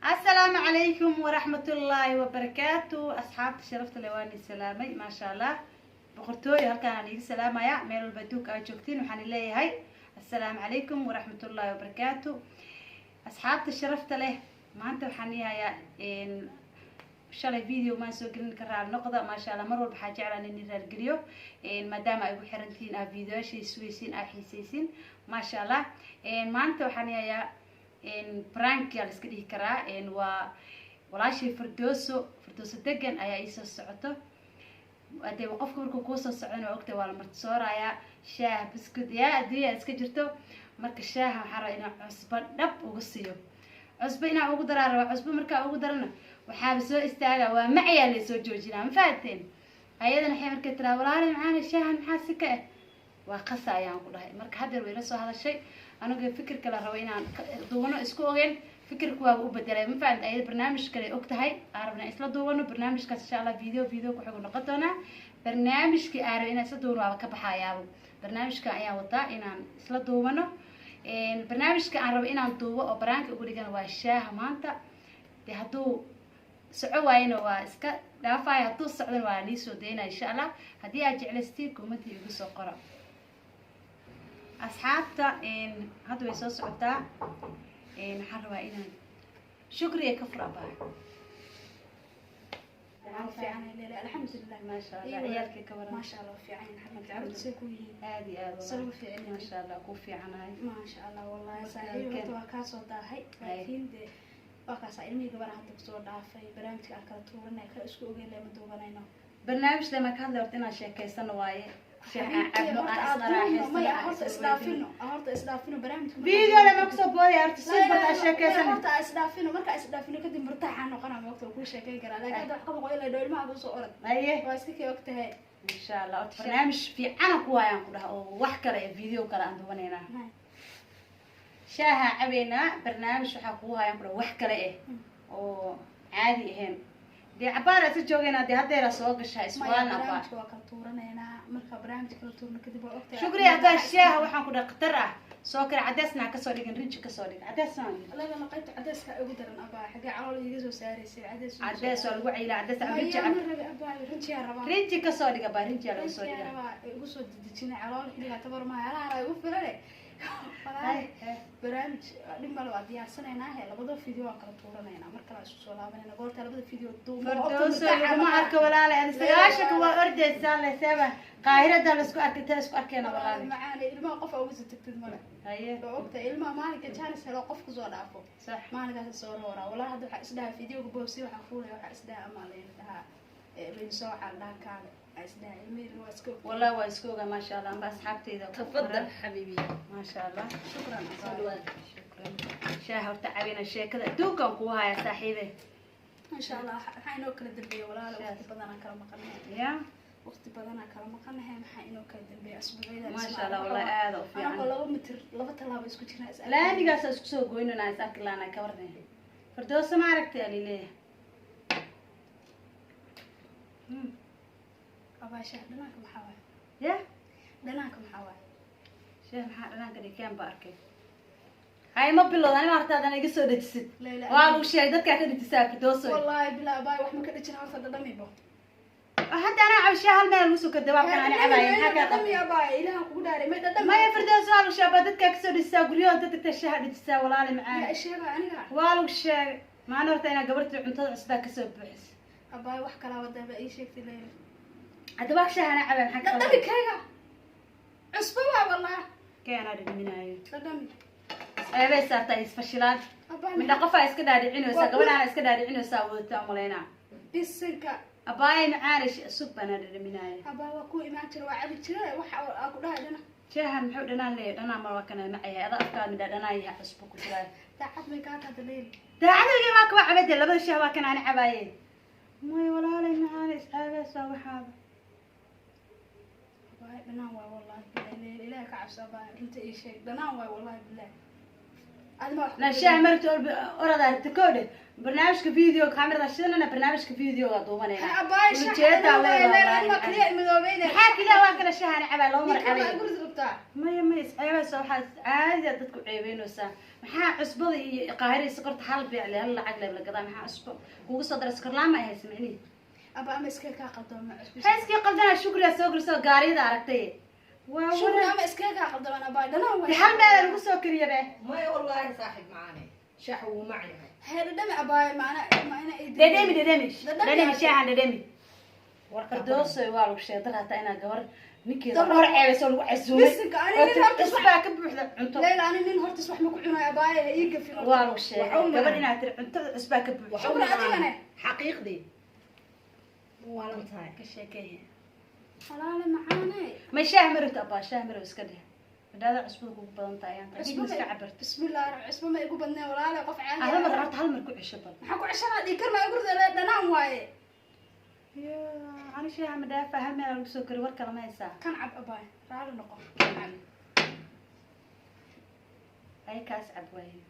السلام عليكم ورحمة الله وبركاته. أصحاب شرفت لواني سلامي ما شاء الله بقرتوي هالكان يجي سلام يا ميل البدوك أجوكتين وحن الله هاي. السلام عليكم ورحمة الله وبركاته. أصحاب الشرفت له ما أنت وحنيها يا إن شالي فيديو ما نسوي قلنا كرر النقطة ما شاء الله مرة بحاجة على إني نرجليه إن ما دام أبو حرنتين فيديو شيء سويسين أحيسين ما شاء الله إن ما أنت وحنيها يا إن برانك يا لسكدي كرا إن ولا شيء فردوس دجن أي إيش السعته أدي وقف كوركو كوسا السعنا وقت ولا مرتصورة يا شاه بسكت يا أدي أسكجرتو مرك الشاه حرا إنه عصبة نب وقصيه عصبة إنه أقدر أروح عصبة مركا أقدرنا وحابسوا استاجا ومعي اللي سوجوجنا مفاتين أيضا الحين مركا ترى ولا معانا الشاه محاسكة وقصة يعني والله مرك هذا ويرسوا هذا الشيء أنا قل فكر كلا روينا دوّنو إسكوغين فكر كوا وبدله ما فهمت أي برنامج كلا أكتهاي عرفنا إسلا دوّنو برنامج كإن شاء الله فيديو كحقو نقطنا برنامج كي عرفنا إسلا دوّنو على كبحاياو برنامج كأيا وطا إن إسلا دوّنو إن برنامج كعرف إن دوّو أو برانك أقول لك أنا واشاه مانتا تهدو سعوين واسكا دافع يطو سعودين وانيسو دينا إن شاء الله هدي أجعل ستيكم متى يقصو قرأ أصحابتا إن هذا يسوس عدا إن حروا إن شكري كفر أباه. في عين لا الحمد لله ما شاء الله عيالك كبر ما شاء الله في عين الحمد لله عرفت سكوي هذه سلوى في عين ما شاء الله كوفي عناي ما شاء الله والله صحيح وكاسو داهي لكن ده وكاس علمي قبل عن دكتور دافي برامج أكلتورنا كأسكو جل ما دوبنا برنامج لما كان لورتنا شيء سنواي هرت إسلافينو برامج فيديو لما كسب بودي هرت صيب أشياء كيسن هرت إسلافينو مركا إسلافينو كده مرتاح عنه قناة وقت وكل شيء كي قرا لكن هذا حكم قوي لا دول ما أبو صورة أيه واسكي وقتها إن شاء الله برنامج في أنا كوايا كلها وحكرة فيديو كلا عنده بنينا شاها عبينا برنامج وحكوها ينقل وحكرة إيه وعادي هن دي عبارة تجوجنا دي هذا رسوق الشيء سؤالنا برامج وكالتورنا هنا مركا برامج كالتورنا كده بوقتها شكرا هذا الشاه وحن كنا قطرة سوكر عدسنا كسوري رينج كسوري عدسنا لا لا لقيت عدس أقدر أبا حاجة عرالي يجزو سارس عدس والوعي لا عدس رينج رينج كسوري قبا رينج على سوري يقصو دجنا عرالي اللي اعتبر ما أنا يوفر عليه برامج لما لو عدي سنة هنا لبضو فيديو كالتورنا هنا مركا سؤال أنا قلت لبضو فيديو فردوس ما أرك ولا لا استغاشك وأرد السنة سبعة قاهرة ده لسكو أركتها أركينا ولا معانا إلما قف أوز تكتب مرة هي وقتها إلما ما لك كان سهل قف كزول عفو صح ما لك الصور ورا ولا هذا حسدها فيديو بوسي وحفولة وحسدها أمالين لها بنسوع على كان حسدها الميل واسكو والله واسكوغا ما شاء الله بس حبتي إذا تفضل حبيبي ما شاء الله شكرا شاهر تعبين الشيء كذا دوكم قوها يا صاحبي إن شاء الله حين أكل الدنيا ولا وقت بدنا كلام قناه يا وقت بدنا كلام قناه حين أكل الدنيا أسبوعين ما شاء الله والله هذا وفي أنا والله متر لفت الله بيسكتنا لا أنا قاعد أسكت قوينا ناس أكل أنا كورني فردوس ما عرفت علي ليه أبا شاه دناك محاوي يا دناك محاوي شاه أنا كذي كم باركي هاي ما بلو أنا ما أرتاد أنا يقصد تجسد لا وأبو شيء ده كأنه تسافر دوسوي والله بلا باي وح ما كنت تشنا هرت دمي بو حتى أنا عايشة هالمال مسوك الدوام كان أنا عباية حكا دمي يا باي إله كوداري ما دم ما يفرد سؤال وشابدتك كسر الساقوليو أنت تكتشهد تسا ولا لي معاه يا الشيء أنا والو الشيء ما نورت أنا قبرت عنتظر عصدا كسب بحس أباي وح كلا وده بأي شيء في الليل أدوك شاه أنا عباية حكا دمي كيا عصبة والله كان هذا من هاي دمي أبي سارتا يسفشلات من قفا يسكت هذا عينه سا قبل أنا يسكت هذا عينه سا وتعملينا بسرقة أباي معارش سب أنا هذا من هاي أبا وكو إمام ترى وعبد ترى وح أقول هذا شاه محود أنا ليه أنا ما وكنا معي هذا أفكار من أنا يحسبك وتلاقي تعب مكان هذا الليل ده عندي ما كوا عبد الله بدل الشهوة كان أنا عباية ما ولا لي معارش أبي سوي هذا أباي بناوي والله بالله إله كعبس أباي أنت أي شيء بناوي والله بالله لا شاه مرت أورد تكود برنامج كفيديو كاميرا شلنا أنا برنامج كفيديو قدومنا أباي شاه لا ما كلي مذوبين حكي لا واكل الشاه أنا عبا لو مر عليه أقول زبطة ما يسأل سو حس عادي تدك عيبين وسا maxaa cusbada iyo qaahiri sokorta hal beec le hal lacag le la gadaa maxaa cusbo kugu soo daray sokor laan ma ay sameyni aba ama iska ka qaldama cusbo xeeskii qaldana shukriya soo gurso gaariyada aragtay waa shukri ama iska ka qaldama aba dhanaan waa hal meel lagu soo kariyo be ما والله صاحب معانا شحو معي هذا دم aba maana dhadhami shaahan dhadhami warqadooso waa lagu sheegay hata inaa gabar ninkeeda hor ceebayso lagu casuumay cusbaa ka buuxda cunto leela ani nin hortas wax ma ku cunay aba ii gafin waa lagu sheegay gabar inaad tiri cuntada cusbaa ka buuxda shukri adigana حقيقي والله انتهى ka sheekay xalaal macaane ma shaah marita aba shaah maro iska dheh hadaada cusbada kugu badan tahay aan tahay iska cabarto bismillaah cusbo ma igu badnaa walaalo qof caadi hal mar horta hal mar ku cisho bal maxaa ku cishana dhig karma igu rida dhanaan waaye ya ani shaah ma dhaafa hal meel lagu soo kari war kala ma haysaa kan cab aba raali noqon ay kaas cab waaye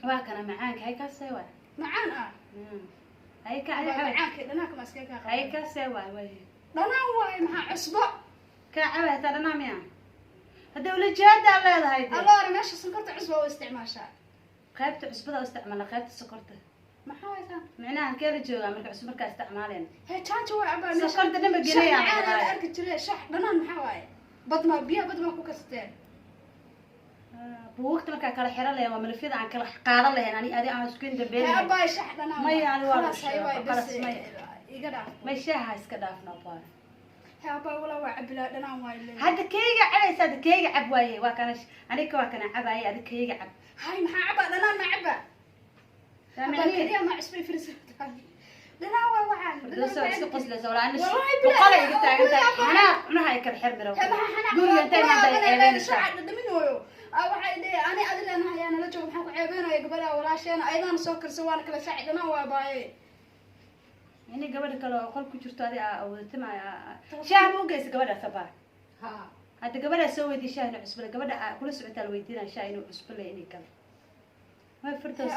waa kana macaanka hay kaas waa macaan ah hay ka macaanka dhanaanka ma iska ka hay kaas waa waaye dhanaan waaye maxaa cusbo ka cabata dhanaan miya hadda wala jeeda leedahay alors meesha sonkorta cusbo oo isticmaashaa qaybta cusbada isticmaala qaybta sokorta maxaa waysan macnaha kala jooga marka cusub marka isticmaaleen he jaanjo waa aba sokorta dhanba gelaya aan arki jiray shax dhanaan maxaa waaye badma biyo badma ku kasteen buugta marka kala xiran leeyahay waa malafida aan kala qaadan lahayn ani aan isku dambeeyay he aba shax dhanaan ma yaani waa bas iga dhaaf ma shaaha iska dhaafna baa he aba wala waa cabila dhanaan waaye leeyahay hadda keega cabaysa hadda keega cab waaye waa kana aniga waa kana cabaayay adiga keega cab hay maxaa caba dhanaan ma caba kaliya ma cusbay firsata dhanaan waa waxaan dadso iska qoslaysa wala ana boqolay iga taagantahay xanaaq cunaha ay kala xirmiro guriga intay ma day ceebeynaysaa dhaminooyo waxay dhee ani adila nahay ana la joogo maxaa ku ceebeenaya gabadha walaasheena ayadana soo karsa waan kala saaci dhanaan waa baaye ini gabadha kale oo qol ku jirto adi awdatama shaah ma ugeysa gabadha sabaa ها hadda gabadha soo weydiy shaah inuu cusbale gabadha kula socotaa la weydiinaya shaah inuu cusbale inay kale may firdaws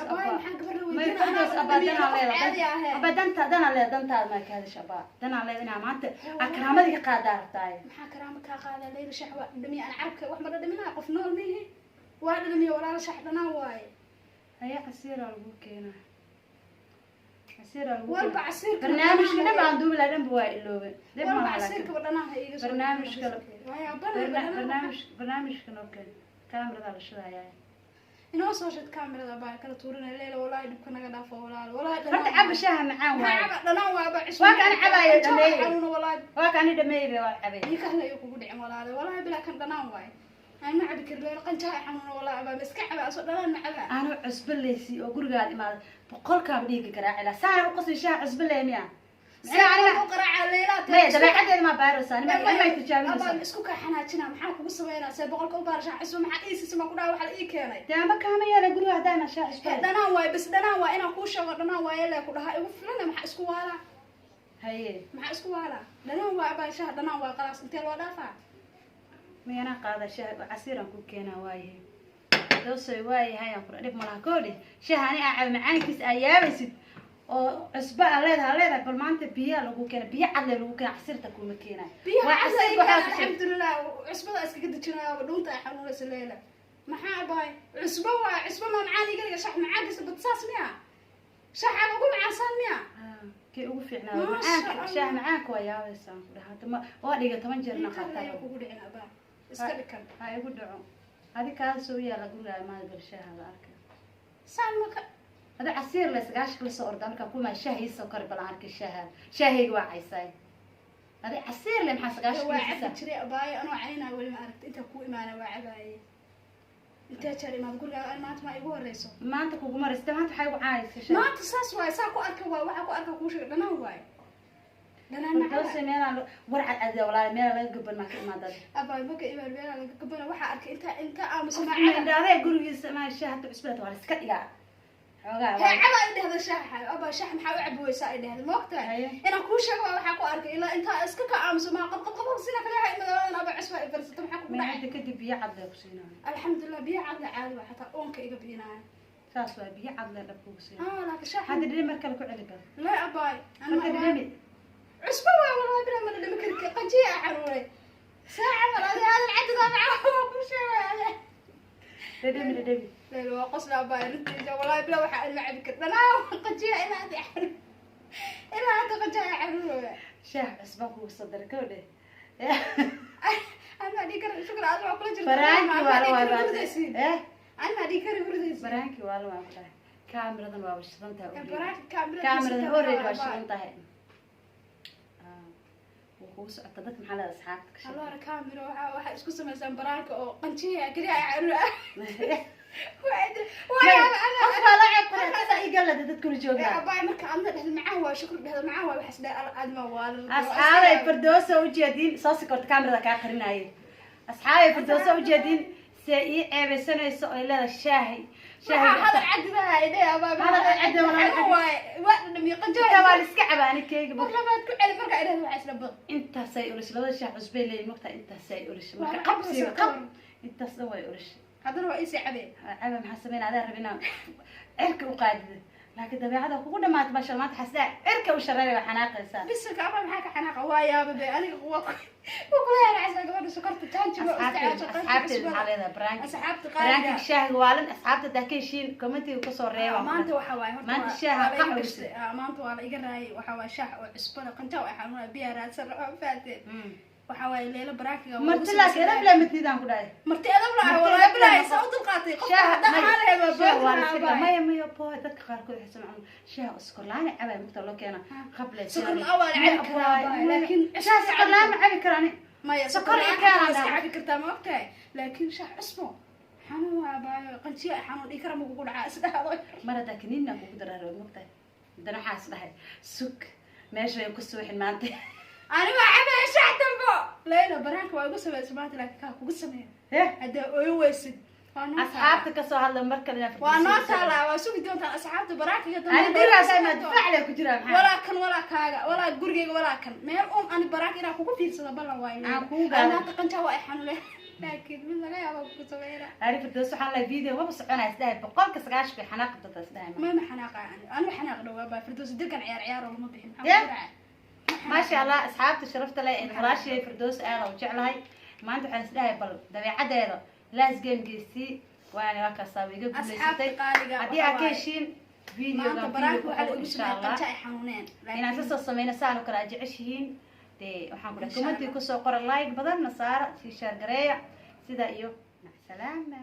danaa leeda dantaada maa ka hadasha abaa danaa leeda inaa maanta karaamada ka qaadaa rabtaaye maxaa karaama kaa qaadaa leyla shax waa dhamiya aan carabka wax ma dhadhaminaa qof nool mihi waa dhadhamiya walaala shax dhanaan waaye haya casiiraa lagu keenaa casiiraa lagu walba casiirka barnaamijka dhan baan duubi lahaa dhanba waa iloobe walba casiirkaba dhanaan ha iiga soo barnaamijka noo keen kaamiradaa la shidayaa inoo soo shid kaamirada baa kala tuurinay leela walaahi dhibka naga dhaafo walaal walaahi horta caba shaaha macaan waaye dhanaan waa ba cusub waa kaan cabaayo dhameeyey xanuuna walaahi waa kaani dhameeyey waa cabay ii kahla iyo kugu dhicin walaale walaahi bilaa kan dhanaan waaye aan ma cabi karin leela qanjaa xanuuna walaahi baa iska caba asoo dhanaan ma caba aanu cusbo leysi oo gurigaad imaada boqolkaaba dhiiga garaacila saana u qasay shaaha cusbo leh miya dabeecadeeda maa baaraysaa nimay tijaabinaysaa isku kaa xanaajina maxaa kugu sameynaa see boqolka u baara shaah cusbo maxaa iisisa ma ku dhaha waxa la ii keenay dee amba kaama yeela guriga haddaana shaah cusbo dhanaan waaye bas dhanaan waa inaan kuu sheego dhanaan waaye lee ku dhahaa igu filana maxaa isku waalaa haye maxaa isku waalaa dhanaan waa abaa shaah dhanaan waa qalaas intee loo dhaafaa miyanaa qaada shaah casiiraan ku keenaa waaye doosoy waayahay aan kudha dhib malaha koodhe shaah ani aa caba macaankiis aa yaabaysid oo cusba aa leedahay bal maanta biyaa lagu keena biyo cadle lagu keena casirta kuma keenayo biyaha alxamdulilah cusbada iskaga dejinayo dhunta ay xanuunaysa leela maxaa bahay cusbo waa cusbo ma macaan igaliga shax macaankiisa badsaas miya shaxaaga ugu macaansaan miya kii ugu fiicnaa macaanka shaah macaanka waa yaabaysaa ku dhaha hadda waa dhiga 10 jeer na qataa kugu dhicin abaa iska dhikan ha igu dhaco adi kaa soo yaala guriga imaada bal shaaha la arkay saan maka هذا عصير لسقاش كل صور دامك كل ما شاهي سكر بلانك شاهي واعيساي هذا عصير لم حسقاش هو عبد شري أباي أنا عينا ولا ما عرفت أنت كوي ما أنا وعباي أنت شري ما تقول أنا ما يقول رئيسه ما أنت كوي مرست ما أنت حي وعايس ما أنت ساس واي ساكو أركوا وحكوا أركوا كوش لنا واي لنا بس ميلا ورع الأذى ولا ميلا لا قبل ما كل ما دار أباي بقى إيمان ميلا قبل واحد أرك أنت أمس ما عاد هذا يقول يسمع الشاهد عسبته ولا سكت يا عبا إني هذا شاح أبا شاح محاول عبوا يساعد هذا المقطع أنا كل شيء وحكوا أرك إلا أنت أسكك أمس ما قبل سنة كلها إما أنا أبا عسوا إبرز تم حكوا ما عندك كده بيعض لكسينا الحمد لله بيعض عاد حتى أونك إيجا بينا ساسوا بيعض لكسينا لا شاح هذا اللي ما كان كعلبة لا أباي أنا ما عسوا والله بلا ما اللي ممكن قنجية حروري ساعة من هذا العدد معاه كل شيء وياه dhadhami لا وقصنا باي نتيجة والله بلا وحق المعبك أنا قجيها إلى هذه حلو إلى هذا قجيها حلو shaah cusbaan kugu soo daray kowdhe أنا دي كر شكرا أنا أقول لك baraankii waa la waabaa أنا دي كر برديس baraankii waa la waabaa kaamiradan waa shidan tahay براك كاميرا kaamiradan horreed waa shidan tahay wuu kugu socota dadka maxaa leedahay asxaabta ka الله كاميرا واحد اسكو سميسان براك أو قنشيها كذا حلو واحد أنا afkaa la ceeb qora ii galada dadku la joogaa أباي مركا عندنا ده المعاوة شكر ده المعاوة وحس ده أدمى وال asxaabay firdoosa u jeedin soo sikorta kaamirada kaa qarinayay asxaabay firdoosa u jeedin see ii ceebeysanayso ay leedahay shaahi هذا العد ده هيدا يا بابا هذا العد ولا هو وقت لما يقجوا waa la iska cabaani keega والله ما تكون على فرقة إلى وحس لبض intaasay urish labada shaah cusbay leeyihin mogtaa intaasay urish marka qabsiga qab intaas dhan way urish هذا هو إيش عبي caba maxaa sameyn adaa rabinaa cirka u qaadida laakiin dabeecada kugu dhamaata maasha maanta xasdaa cirka u shareeray waa xanaaqaysaa بس كأبا معك حناقة وايا بابي أنا وكل أنا عايزة قبل سكرت تانجي asxaabteeda maxaa leedahay baraanki أصحابتي baraanki قاعدة shaahiga waalan asxaabta daa ka heshiin commentiga kasoo reeba ما أنت وحواي ما أنت شاهد قحوي. ما أنت ولا يقرأي وحواي شاح وعسبنا قنتا وحنا بيها راس فاتت وحواي ليلة براكي marti laakiin rab la matidaan ku dhahay مرتي أنا بلا ولا بلا صوت القاطي shaah ده عليه shaah waa la بابا sida maya maya boy dadka qaarkood waxay samcaan shaah iskor laan cabay marka loo keena qabla سكر الأول عادي كرا لكن shaah iskor laan cabi karani ما سكر يسكر كان كان عادي كرتا ما وقتها لكن شاح اسمه حنو أبا قنشي حنو يكرم ويقول عاس ده هذا marada kaniina kugu daraaro mogtahay hadana waxaas dhahay sug meesha ay ku suuxin maanta أنا ما عبا شاح تنبو ليلى براك وأقول سبع سمعت لك كاكو سمع هذا أيوسد asxaabta ka soo hadla marka la وأنا تلا وسوق دون أصحاب براك أنا gurigaas ay ma difaac leh ku jiraa maxaa ولا كاغا ولا غورغيغا ولا كان ميل أنا براك إنا كوكو فيرسدا بلا واي aan kuu أنا gaaro تقنتا واي حنله لكن من لا يابا كوكو سميرا عارف الدوس waxaan la video waba soconaa isdahay boqolka 90 fi xanaaq dadka isdahay ما حناقة أنا حناقة لو بابا فردوس دكان عيار ولا ما بحين ما شاء الله asxaabta sharafta leh in walaashay firdoos aad u jeclahay maanta waxaan isdahay bal dabeecadeeda laas game geesti waana waa ka saabiga guuleysatay hadii aad ka heshiin video maanta ga baraanku waxaa video lagu insha sameeyay Allah qanca ay xanuuneen inaan ka soo sameeyna saan oo kala jeceshiin waxaan ku dhahay commenti ku soo qora like badan nasaara si share gareeya sida iyo salaama